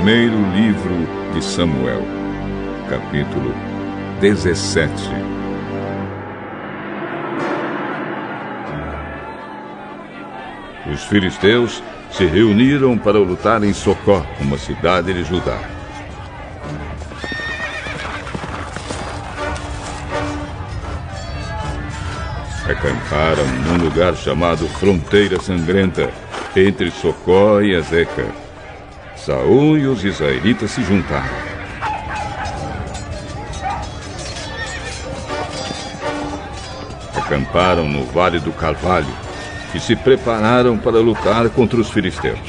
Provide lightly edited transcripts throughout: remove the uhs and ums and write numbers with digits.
primeiro livro de Samuel, capítulo 17. Os filisteus se reuniram para lutar em Socó, uma cidade de Judá. Acamparam num lugar chamado Fronteira Sangrenta, entre Socó e Azeca. Saul e os israelitas se juntaram. Acamparam no Vale do Carvalho e se prepararam para lutar contra os filisteus.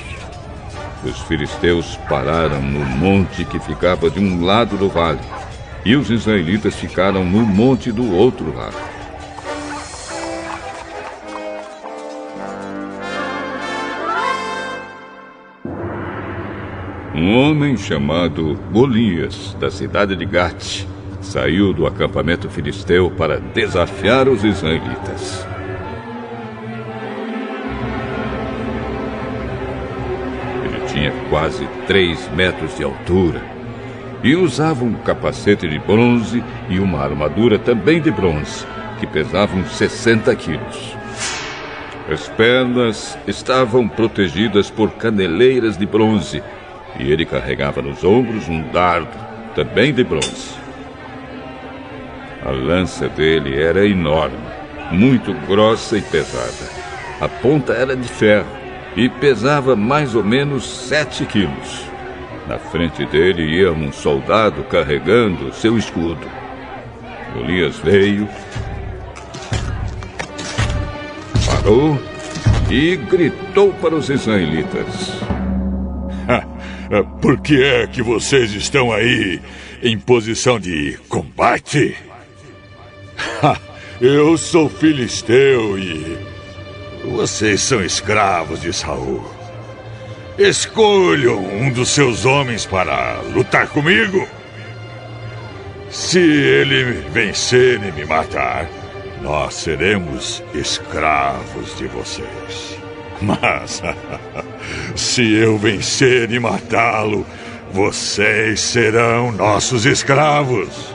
Os filisteus pararam no monte que ficava de um lado do vale, e os israelitas ficaram no monte do outro lado. Um homem chamado Golias, da cidade de Gate, saiu do acampamento filisteu para desafiar os israelitas. Ele tinha quase 3 metros de altura e usava um capacete de bronze e uma armadura também de bronze, que pesavam 60 quilos. As pernas estavam protegidas por caneleiras de bronze, e ele carregava nos ombros um dardo, também de bronze. A lança dele era enorme, muito grossa e pesada. A ponta era de ferro e pesava mais ou menos 7 quilos. Na frente dele ia um soldado carregando seu escudo. Golias veio, parou e gritou para os israelitas: Por que é que vocês estão aí em posição de combate? Eu sou filisteu e vocês são escravos de Saul. Escolham um dos seus homens para lutar comigo. Se ele vencer e me matar, nós seremos escravos de vocês. Mas se eu vencer e matá-lo, vocês serão nossos escravos.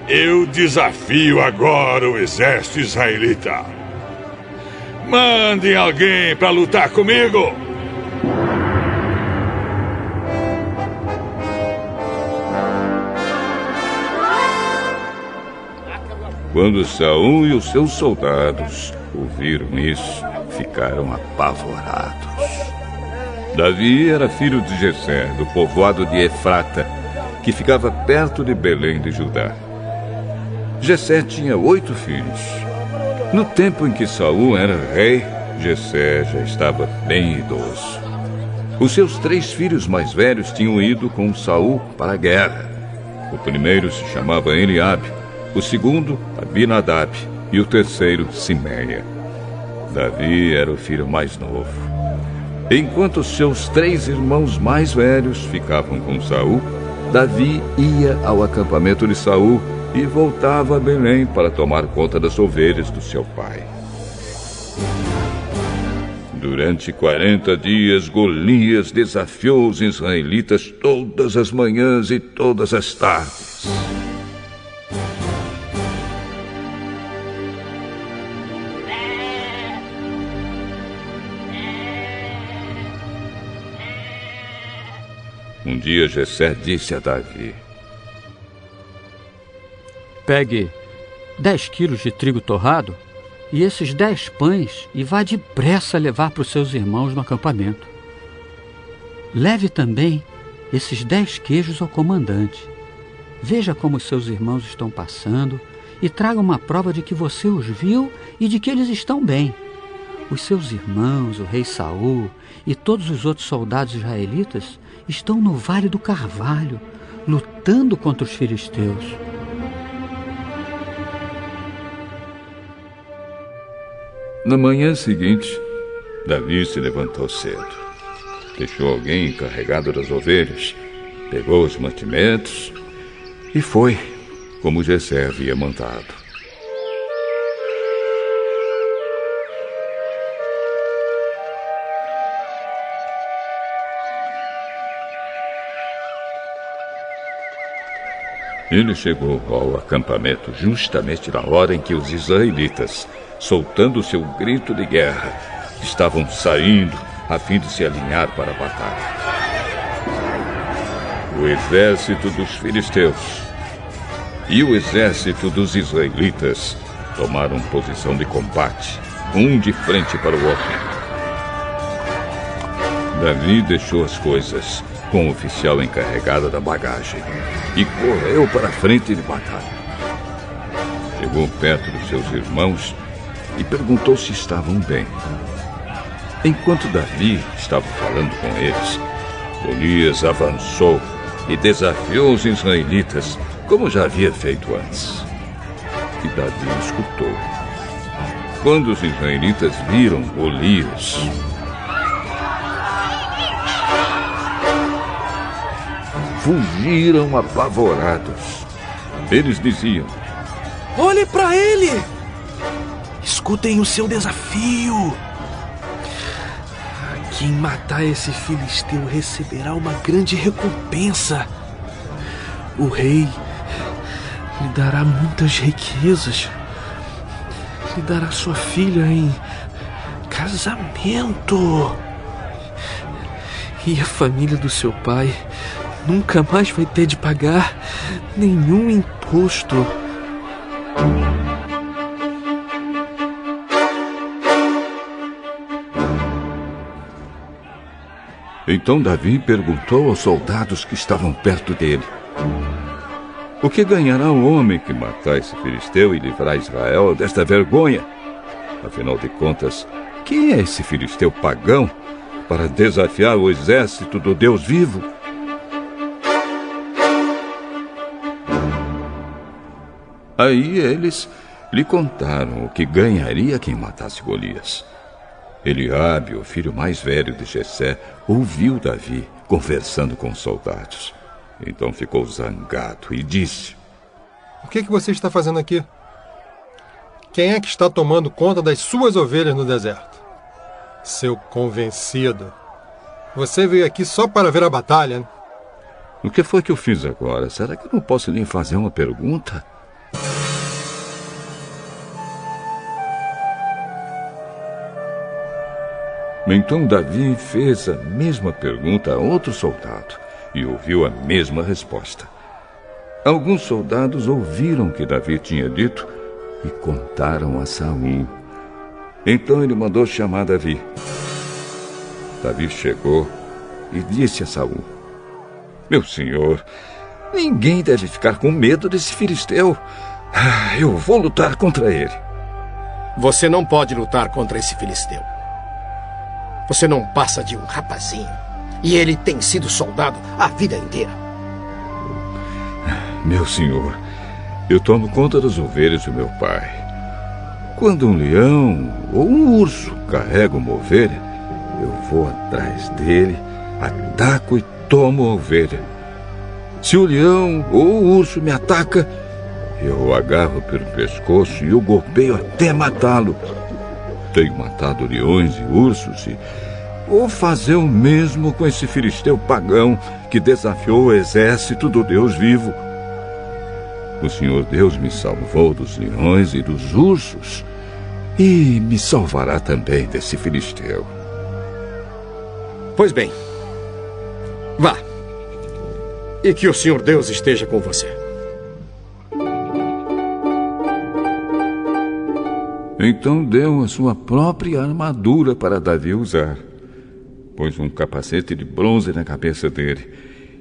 Eu desafio agora o exército israelita. Mandem alguém para lutar comigo. Quando Saul e os seus soldados ouviram isso, ficaram apavorados. Davi era filho de Jessé, do povoado de Efrata, que ficava perto de Belém de Judá. Jessé tinha 8 filhos. No tempo em que Saul era rei, Jessé já estava bem idoso. Os seus 3 filhos mais velhos tinham ido com Saul para a guerra. O primeiro se chamava Eliabe, o segundo Abinadab e o terceiro Simeia. Davi era o filho mais novo. Enquanto seus 3 irmãos mais velhos ficavam com Saul, Davi ia ao acampamento de Saul e voltava a Belém para tomar conta das ovelhas do seu pai. Durante 40 dias, Golias desafiou os israelitas todas as manhãs e todas as tardes. Um dia Jessé disse a Davi: Pegue 10 quilos de trigo torrado e esses 10 pães e vá depressa levar para os seus irmãos no acampamento. Leve também esses 10 queijos ao comandante. Veja como os seus irmãos estão passando e traga uma prova de que você os viu e de que eles estão bem. Os seus irmãos, o rei Saul e todos os outros soldados israelitas estão no Vale do Carvalho, lutando contra os filisteus. Na manhã seguinte, Davi se levantou cedo. Deixou alguém encarregado das ovelhas, pegou os mantimentos e foi, como Jessé havia mandado. Ele chegou ao acampamento justamente na hora em que os israelitas, soltando seu grito de guerra, estavam saindo a fim de se alinhar para a batalha. O exército dos filisteus e o exército dos israelitas tomaram posição de combate, um de frente para o outro. Davi deixou as coisas com o oficial encarregado da bagagem e correu para a frente de batalha. Chegou perto dos seus irmãos e perguntou se estavam bem. Enquanto Davi estava falando com eles, Golias avançou e desafiou os israelitas, como já havia feito antes. E Davi escutou. Quando os israelitas viram Golias, fugiram apavorados. Eles diziam: olhe para ele! Escutem o seu desafio! Quem matar esse filisteu receberá uma grande recompensa. O rei lhe dará muitas riquezas. Lhe dará sua filha em casamento. E a família do seu pai nunca mais vai ter de pagar nenhum imposto. Então Davi perguntou aos soldados que estavam perto dele: o que ganhará o homem que matar esse filisteu e livrar Israel desta vergonha? Afinal de contas, quem é esse filisteu pagão para desafiar o exército do Deus vivo? Aí eles lhe contaram o que ganharia quem matasse Golias. Eliabe, o filho mais velho de Jessé, ouviu Davi conversando com os soldados. Então ficou zangado e disse: o que você está fazendo aqui? Quem é que está tomando conta das suas ovelhas no deserto? Seu convencido. Você veio aqui só para ver a batalha, né? O que foi que eu fiz agora? Será que eu não posso lhe fazer uma pergunta? Então Davi fez a mesma pergunta a outro soldado e ouviu a mesma resposta. Alguns soldados ouviram o que Davi tinha dito e contaram a Saul. Então ele mandou chamar Davi. Davi chegou e disse a Saul: meu senhor, ninguém deve ficar com medo desse filisteu. Eu vou lutar contra ele. Você não pode lutar contra esse filisteu. Você não passa de um rapazinho. E ele tem sido soldado a vida inteira. Meu senhor, eu tomo conta das ovelhas do meu pai. Quando um leão ou um urso carrega uma ovelha, eu vou atrás dele, ataco e tomo a ovelha. Se o leão ou o urso me ataca, eu o agarro pelo pescoço e o golpeio até matá-lo. Tenho matado leões e ursos e vou fazer o mesmo com esse filisteu pagão que desafiou o exército do Deus vivo. O Senhor Deus me salvou dos leões e dos ursos e me salvará também desse filisteu. Pois bem, vá. E que o Senhor Deus esteja com você. Então deu a sua própria armadura para Davi usar. Pôs um capacete de bronze na cabeça dele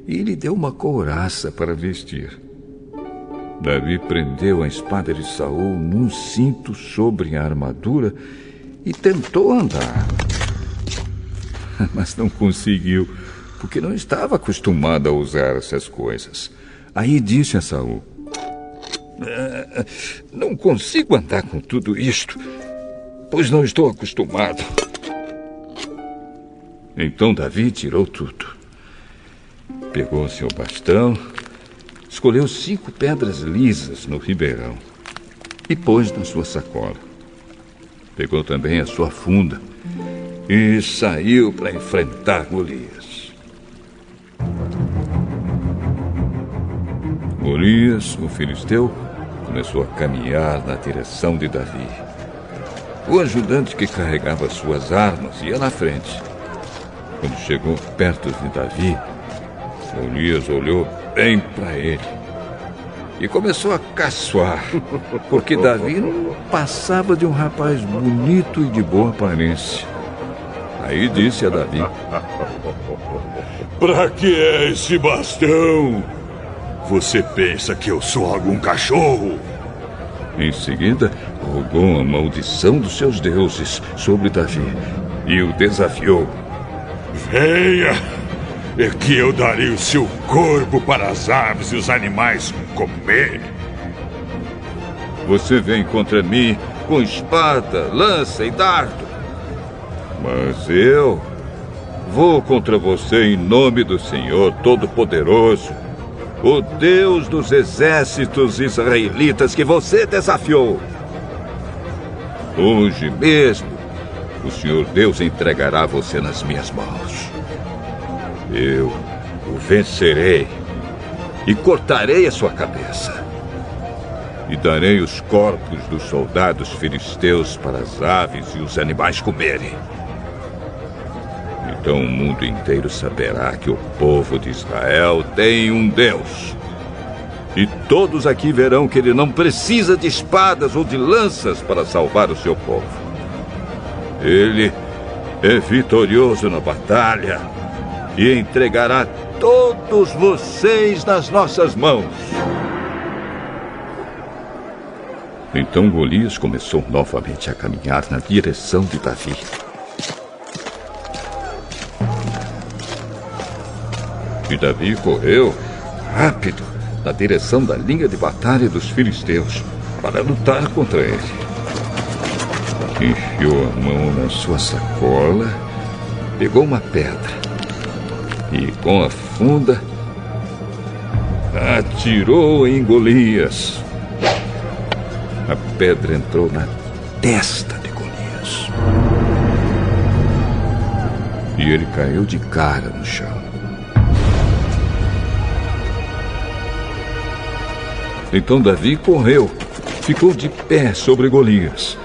e lhe deu uma couraça para vestir. Davi prendeu a espada de Saul num cinto sobre a armadura e tentou andar. Mas não conseguiu, porque não estava acostumado a usar essas coisas. Aí disse a Saul: não consigo andar com tudo isto, pois não estou acostumado. Então Davi tirou tudo. Pegou seu bastão, escolheu 5 pedras lisas no ribeirão e pôs na sua sacola. Pegou também a sua funda e saiu para enfrentar Golias. Golias, o filisteu, começou a caminhar na direção de Davi. O ajudante que carregava suas armas ia na frente. Quando chegou perto de Davi, Golias olhou bem para ele e começou a caçoar, porque Davi não passava de um rapaz bonito e de boa aparência. Aí disse a Davi: Pra que é esse bastão? Você pensa que eu sou algum cachorro? Em seguida, rogou a maldição dos seus deuses sobre Davi e o desafiou. Venha, é que eu darei o seu corpo para as aves e os animais comerem. Você vem contra mim com espada, lança e dardo. Mas eu vou contra você em nome do Senhor Todo-Poderoso, o Deus dos exércitos israelitas que você desafiou. Hoje mesmo, o Senhor Deus entregará você nas minhas mãos. Eu o vencerei e cortarei a sua cabeça. E darei os corpos dos soldados filisteus para as aves e os animais comerem. Então o mundo inteiro saberá que o povo de Israel tem um Deus. E todos aqui verão que ele não precisa de espadas ou de lanças para salvar o seu povo. Ele é vitorioso na batalha e entregará todos vocês nas nossas mãos. Então Golias começou novamente a caminhar na direção de Davi. E Davi correu rápido na direção da linha de batalha dos filisteus para lutar contra ele. Enfiou a mão na sua sacola, pegou uma pedra e, com a funda, atirou em Golias. A pedra entrou na testa de Golias e ele caiu de cara no chão. Então Davi correu, ficou de pé sobre Golias.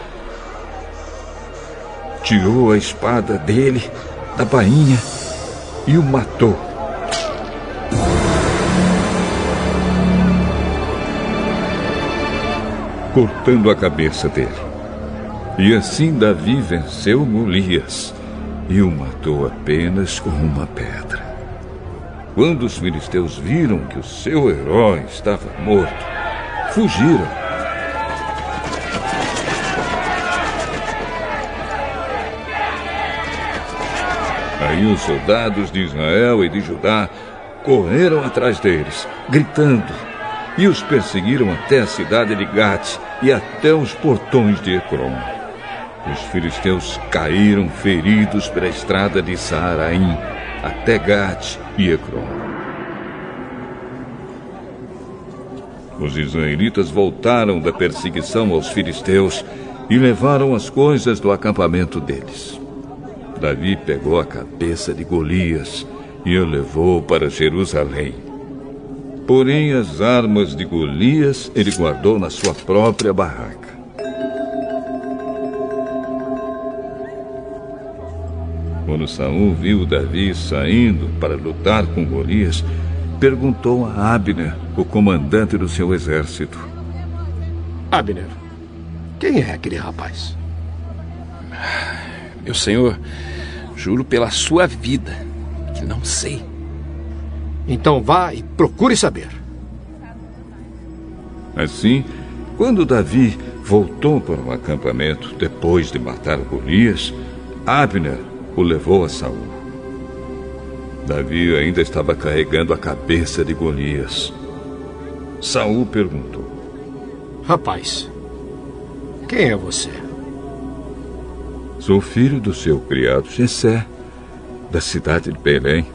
Tirou a espada dele da bainha e o matou. Cortando a cabeça dele. E assim Davi venceu Golias e o matou apenas com uma pedra. Quando os filisteus viram que o seu herói estava morto, fugiram. Aí os soldados de Israel e de Judá correram atrás deles, gritando, e os perseguiram até a cidade de Gate e até os portões de Ecrom. Os filisteus caíram feridos pela estrada de Saaraim até Gate e Ecrom. Os israelitas voltaram da perseguição aos filisteus e levaram as coisas do acampamento deles. Davi pegou a cabeça de Golias e a levou para Jerusalém. Porém, as armas de Golias ele guardou na sua própria barraca. Quando Saul viu Davi saindo para lutar com Golias, perguntou a Abner, o comandante do seu exército: Abner, quem é aquele rapaz? Meu senhor, juro pela sua vida que não sei. Então vá e procure saber. Assim, quando Davi voltou para o acampamento depois de matar Golias, Abner o levou a Saul. Davi ainda estava carregando a cabeça de Golias. Saul perguntou: Rapaz, quem é você? Sou filho do seu criado Jessé, da cidade de Belém.